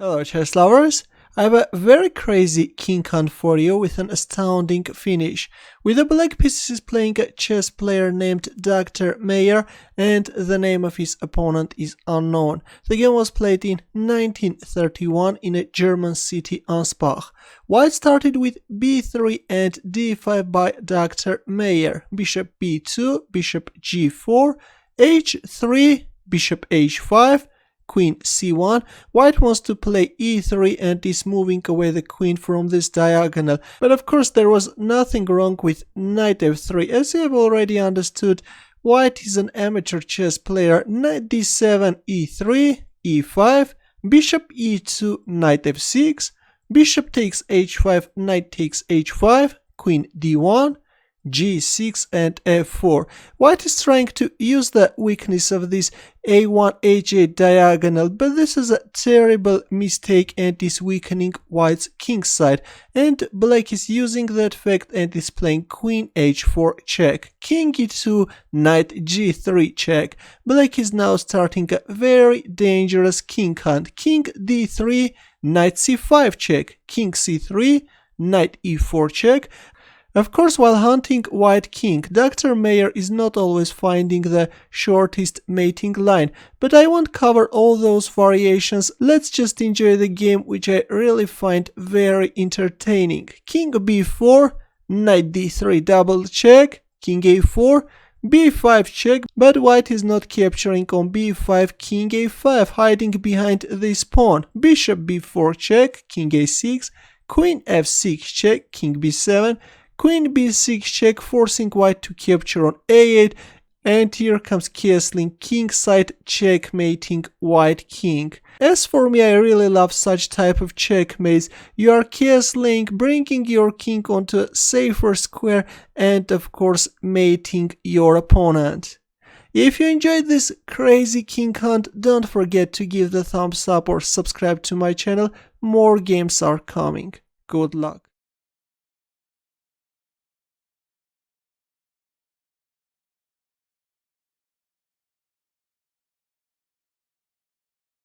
Hello chess lovers, I have a very crazy king hunt for you with an astounding finish. With the black pieces playing a chess player named Dr. Meyer and the name of his opponent is unknown. The game was played in 1931 in a German city Ansbach. White started with b3 and d5 by Dr. Meyer, bishop b2, bishop g4, h3, bishop h5, queen c1. White wants to play e3 and is moving away the queen from this diagonal. But of course there was nothing wrong with knight f3. As you have already understood, white is an amateur chess player. Knight d7, e3, e5, bishop e2, knight f6, bishop takes h5, knight takes h5, queen d1, g6 and f4. White is trying to use the weakness of this a1 h8 diagonal, but this is a terrible mistake and is weakening white's king side, and black is using that fact and is playing queen h4 check, king e2, knight g3 check. Black is now starting a very dangerous king hunt. King d3, knight c5 check, king c3, knight e4 check. Of course, while hunting white king, Dr. Meyer is not always finding the shortest mating line, but I won't cover all those variations. Let's just enjoy the game, which I really find very entertaining. King b4, knight d3 double check, king a4, b5 check, but white is not capturing on b5, king a5, hiding behind this pawn. Bishop b4 check, king a6, queen f6 check, king b7, queen b6 check, forcing white to capture on a8, and here comes castling kingside, checkmating white king. As for me, I really love such type of checkmates. You are castling, bringing your king onto a safer square, and of course mating your opponent. If you enjoyed this crazy king hunt, don't forget to give the thumbs up or subscribe to my channel. More games are coming. Good luck.